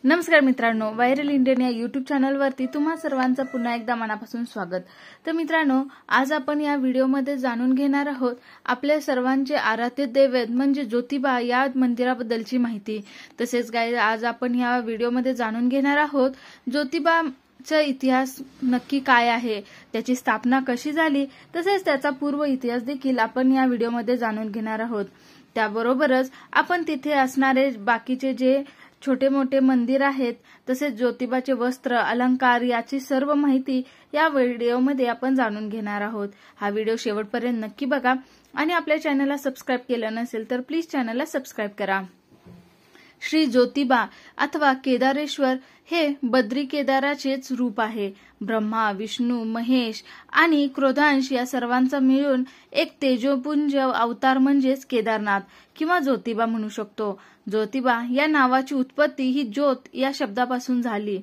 नमस्कार मित्रांनो, viral Indian या यूट्यूब चॅनलवरती तुम्हा सर्वांचं पुन्हा एकदा मनापासून स्वागत। तर मित्रांनो, आज आपण या व्हिडिओमध्ये जाणून घेणार आहोत आपल्या सर्वांचे आराध्य दैवत म्हणजे ज्योतिबा या मंदिराबद्दलची माहिती। तसेच गाइस, आज आपण या व्हिडिओमध्ये जाणून घेणार आहोत ज्योतिबाचा इतिहास नक्की काय आहे, त्याची स्थापना कशी झाली, तसेच त्याचा पूर्व इतिहास देखील आपण या व्हिडिओमध्ये जाणून घेणार आहोत। त्याबरोबरच आपण तिथे असणारे बाकीचे जे छोटे मोठे मंदिर आहेत, तसेच ज्योतिबाचे वस्त्र अलंकार याची सर्व माहिती या व्हिडिओमध्ये आपण जाणून घेणार आहोत। हा व्हिडिओ शेवटपर्यंत नक्की बघा आणि आपल्या चॅनलला सबस्क्राइब केलं नसेल तर प्लीज चॅनलला सबस्क्राइब करा। श्री ज्योतिबा अथवा केदारेश्वर हे बद्री केदाराचेच रूप आहे। ब्रह्मा, विष्णू, महेश आणि क्रोधांश या सर्वांचा मिळून एक तेजोपुंज अवतार म्हणजेच केदारनाथ किंवा ज्योतिबा म्हणू शकतो। ज्योतिबा या नावाची उत्पत्ती ही ज्योत या शब्दापासून झाली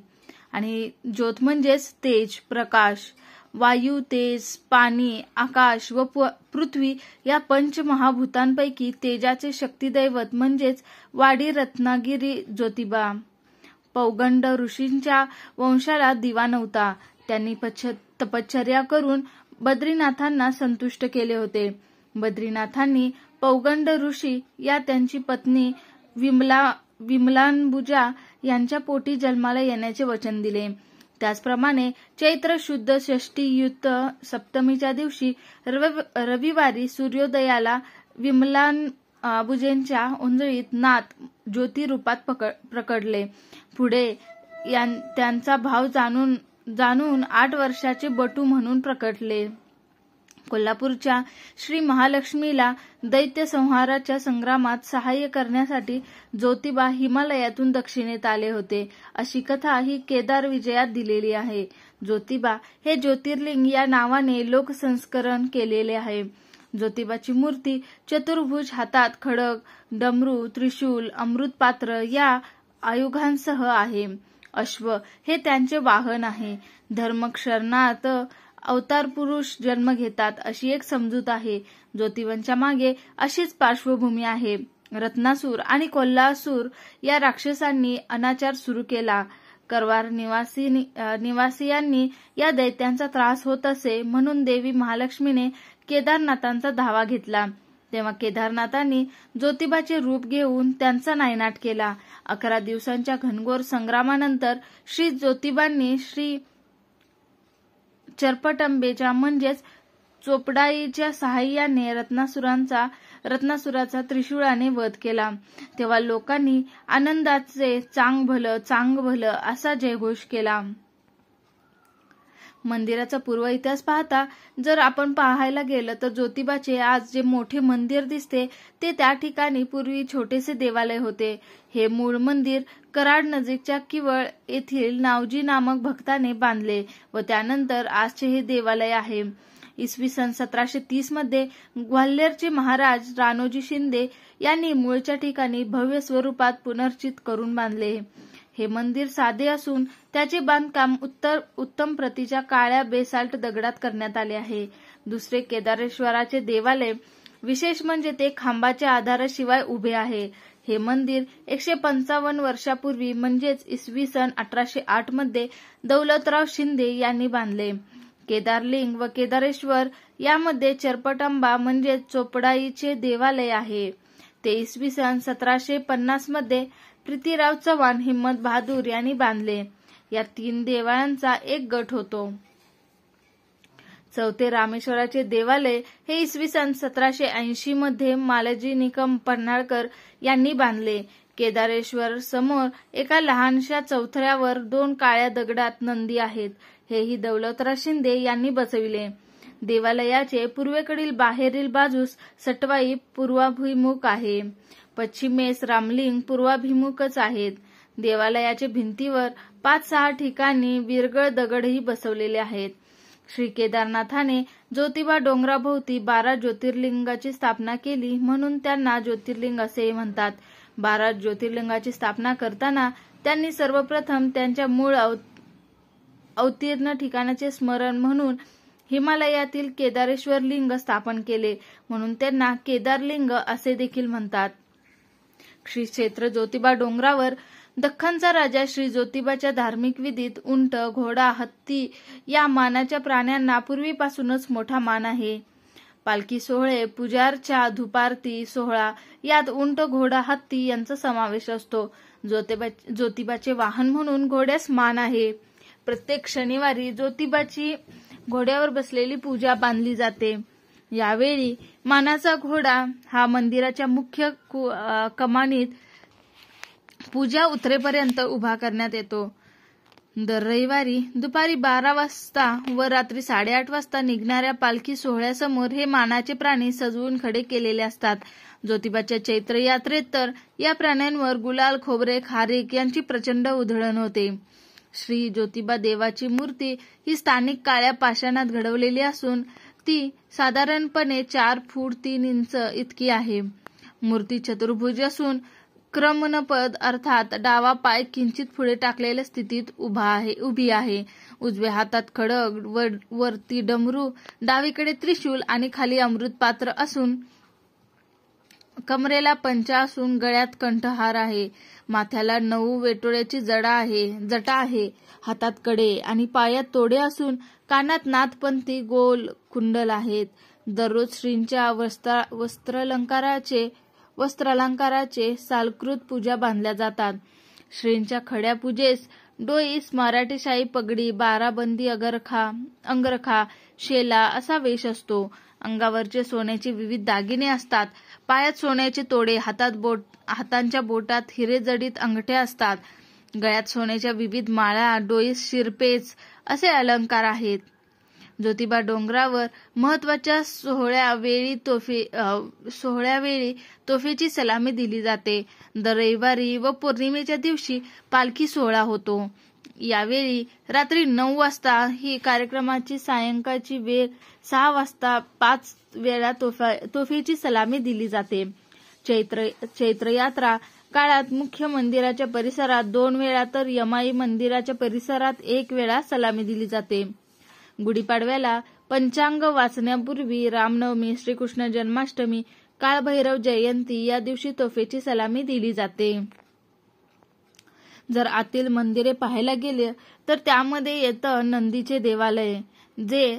आणि ज्योत म्हणजेच तेज, प्रकाश। वायू, तेज, पाणी, आकाश व पृथ्वी या पंचमहाभूतांपैकी तेजाचे शक्तिदैवत म्हणजेच वाडी रत्नागिरी ज्योतिबा। पौगंड ऋषींच्या वंशाला दिवा नव्हता, त्यांनी तपश्चर्या करून बद्रीनाथांना संतुष्ट केले होते। बद्रीनाथांनी पौगंड ऋषी या त्यांची पत्नी विमलांबुजा यांच्या पोटी जन्माला येण्याचे वचन दिले। त्याचप्रमाणे चैत्र शुद्ध षष्ठी युक्त सप्तमीच्या दिवशी रविवारी सूर्योदयाला विमलांबुजेंच्या ओंजळीत नाथ ज्योती रूपात प्रकटले। पुढे त्यांचा भाव जाणून 8 वर्षाचे बटू म्हणून प्रकटले। कोल्हापूरच्या श्री महालक्ष्मीला दैत्य संहाराच्या संग्रामात सहाय्य करण्यासाठी ज्योतिबा हिमालयातून दक्षिणेत आले होते, अशी कथा ही केदार विजयात दिलेली आहे। ज्योतिबा हे ज्योतिर्लिंग या नावाने लोकसंस्करण केलेले आहे। ज्योतिबाची मूर्ती चतुर्भुज, हातात खड्ग, डमरू, त्रिशूल, अमृतपात्र या आयुधांसह आहे। अश्व हे त्यांचे वाहन आहे। धर्मक्षरणात अवतार पुरुष जन्म घेतात अशी एक समजूत आहे। ज्योतिबांच्या मागे अशीच पार्श्वभूमी आहे। रत्नासूर आणि कोल्हासूर या राक्षसांनी अनाचार सुरू केला। करवार निवासियांनी या दैत्यांचा त्रास होत असे म्हणून देवी महालक्ष्मीने केदारनाथांचा धावा घेतला। तेव्हा केदारनाथांनी ज्योतिबाचे रूप घेऊन त्यांचा नायनाट केला। 11 दिवसांच्या घनघोर संग्रामानंतर श्री ज्योतिबांनी श्री चरपटंबेच्या म्हणजेच चोपडाईच्या सहाय्याने रत्नासुराचा त्रिशूळाने वध केला। तेव्हा लोकांनी आनंदाचे चांग भलं असा जयघोष केला। मंदिराचा पूर्व इतिहास पाहता जर आपण पाहायला गेलं तर ज्योतिबाचे आज जे मोठे मंदिर दिसते ते त्या ठिकाणी पूर्वी छोटेसे देवालय होते। हे मूळ मंदिर कराड नजीकच्या किवळ येथील नावजी नामक भक्ताने बांधले व त्यानंतर आजचे हे देवालय आहे। इसवी सन 1730 मध्ये ग्वाल्हेरचे महाराज राणोजी शिंदे यांनी मूळच्या ठिकाणी भव्य स्वरूपात पुनर्चित करून बांधले। हे मंदिर साधे असून त्याचे बांधकाम उत्तम प्रतीच्या काळ्या बेसाल्ट दगडात करण्यात आले आहे। दुसरे केदारेश्वराचे देवालय विशेष म्हणजे ते खांबाच्या आधाराशिवाय उभे आहे। हे मंदिर 155 वर्षापूर्वी म्हणजेच इसवी सन 1808 मध्ये दौलतराव शिंदे यांनी बांधले। केदारलिंग व केदारेश्वर यामध्ये चरपटांबा म्हणजे चोपडाईचे देवालय आहे। ते इसवी सन 1750 मध्ये पृथ्वीराव चव्हाण हिम्मत बहादूर यांनी बांधले। या 3 देवालयांचा एक गट होतो। चौथे रामेश्वराचे देवालय हे इसवी सन 1780 मध्ये मालजी निकम पन्हाळकर यांनी बांधले। केदारेश्वर समोर एका लहानशा चौथऱ्यावर 2 काळ्या दगडात नंदी आहेत। हेही दौलतराव शिंदे यांनी बसविले। देवालयाचे पूर्वेकडील बाहेरील बाजूस सटवाई पूर्वाभिमुख आहे। पश्चिमेस रामलिंग पूर्वाभिमुखच आहेत। देवालयाच्या भिंतीवर 5-6 ठिकाणी विरगळ दगडही बसवलेले आहेत। श्री केदारनाथाने ज्योतिबा डोंगराभोवती 12 ज्योतिर्लिंगाची स्थापना केली म्हणून त्यांना ज्योतिर्लिंग असे म्हणतात। 12 ज्योतिर्लिंगाची स्थापना करताना त्यांनी सर्वप्रथम त्यांच्या मूळ अवतीर्ण ठिकाणाचे स्मरण म्हणून हिमालयातील केदारेश्वर लिंग स्थापन केले म्हणून त्यांना केदारलिंग असे देखील म्हणतात। श्री क्षेत्र ज्योतिबा डोंगरावर दख्खनचा राजा श्री ज्योतिबाच्या धार्मिक विधीत उंट, घोडा, हत्ती या मानाच्या प्राण्यांना पूर्वीपासूनच मोठा मान आहे. पालखी सोहळे, पूजार्चा, धुपारती सोहळा यात उंट, घोडा, हत्ती यांचा समावेश असतो. ज्योतिबाचे वाहन म्हणून घोड्यास मान आहे. प्रत्येक शनिवारी ज्योतिबाची घोड्यावर बसलेली पूजा बांधली जाते. यावेळी मानाचा घोडा हा मंदिराच्या मुख्य कमानीत पूजा उतरेपर्यंत उभा करण्यात येतो. दर रविवारी दुपारी 12 वाजता व रात्री 8:30 वाजता निघणाऱ्या पालखी सोहळ्यासमोर हे मानाचे प्राणी सजवून खडे केलेले असतात. ज्योतिबाच्या चैत्र यात्रेत तर या प्राण्यांवर गुलाल, खोबरे, खारीक यांची प्रचंड उधळण होते. श्री ज्योतिबा देवाची मूर्ती ही स्थानिक काळ्या पाषाणात घडवलेली असून ती साधारणपणे 4 फूट 3 इंच इतकी आहे. मूर्ती चतुर्भुज असून क्रमणपद अर्थात डावा पाय किंचित पुढे टाकलेल्या स्थितीत उभी आहे. उजव्या हातात खड्ग, वरती डमरू, डावीकडे त्रिशूल आणि खाली अमृत पात्र असून कमरेला पंचा असून गळ्यात कंठहार आहे. माथ्याला 9 वेटोळ्याची जटा आहे. हातात कडे आणि पायात तोडे असून कानात नाथपंथी गोल कुंडल आहेत. दररोज श्रींच्या वस्त्रालंकाराचे सालकृत पूजा बांधल्या जातात. श्रींच्या खड्या पूजेस डोईस, मराठी शाही पगडी, 12 बंदी अंगरखा, शेला असा वेश असतो. अंगावरचे सोन्याचे विविध दागिने असतात. पायात सोन्याचे तोडे, हातांच्या बोटात हिरे जडित अंगठ्या असतात. गळ्यात सोन्याच्या विविध माळा, डोईस शिरपेच असे अलंकार आहेत. ज्योतिबा डोंगरावर महत्वाच्या सोहळ्यावेळी तोफेची सलामी दिली जाते. दर रविवारी व पौर्णिमेच्या दिवशी पालखी सोहळा होतो. यावेळी रात्री 9 वाजता ही कार्यक्रमाची सायंकाळची वेळ 6 वाजता 5 वेळा तोफेची सलामी दिली जाते. चैत्र यात्रा काळात मुख्य मंदिराच्या परिसरात 2 वेळा तर यमाई मंदिराच्या परिसरात 1 वेळा सलामी दिली जाते. गुढीपाडव्याला पंचांग वाचण्यापूर्वी, रामनवमी, श्रीकृष्ण जन्माष्टमी, काळभैरव जयंती या दिवशी तोफेची सलामी दिली जाते. जर आतील मंदिरे पाहायला गेले तर त्यामध्ये येतं नंदीचे देवालय, जे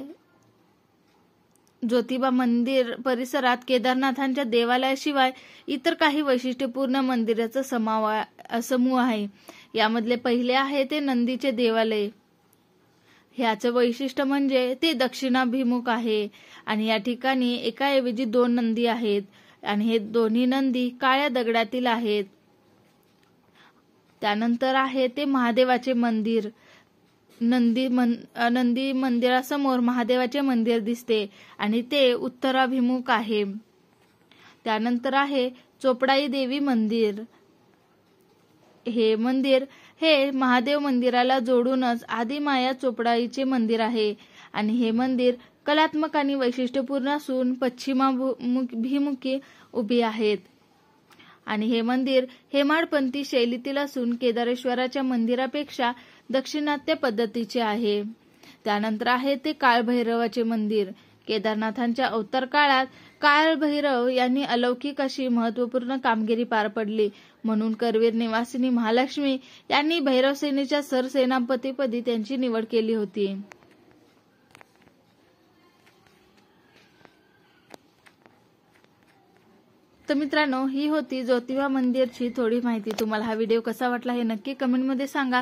ज्योतिबा मंदिर परिसरात केदारनाथांच्या देवालयाशिवाय इतर काही वैशिष्ट्यपूर्ण मंदिराचा समूह आहे. यामधले पहिले आहे ते नंदीचे देवालय. ह्याचं वैशिष्ट्य म्हणजे ते दक्षिणाभिमुख आहे आणि या ठिकाणी एकाऐवजी 2 नंदी आहेत आणि हे दोन्ही नंदी काळ्या दगडातील आहेत. त्यानंतर आहे ते महादेवाचे मंदिर. नंदी मंदिरासमोर महादेवाचे मंदिर दिसते आणि ते उत्तराभिमुख आहे. त्यानंतर आहे चोपडाई देवी मंदिर. हे मंदिर हे महादेव मंदिराला जोडूनच आदिमाया चोपडाईचे मंदिर आहे आणि हे मंदिर कलात्मक आणि वैशिष्ट्यपूर्ण असून पश्चिमाभिमुखी उभी आहेत. आणि हे मंदिर हेमाडपंथी शैलीतील असून केदारेश्वराच्या मंदिरापेक्षा दाक्षिणात्य पद्धतीचे आहे. त्यानंतर आहे ते काळभैरवाचे मंदिर. केदारनाथांच्या अवतार काळात काळभैरव यांनी अलौकिक अशी महत्वपूर्ण कामगिरी पार पडली म्हणून करवीर निवासिनी महालक्ष्मी यांनी भैरवसेनेच्या सरसेनापतीपदी त्यांची निवड केली होती. तर मित्रांनो, ही होती ज्योतिबा मंदिरची थोडी माहिती. तुम्हाला हा व्हिडिओ कसा वाटला हे नक्की कमेंटमध्ये सांगा.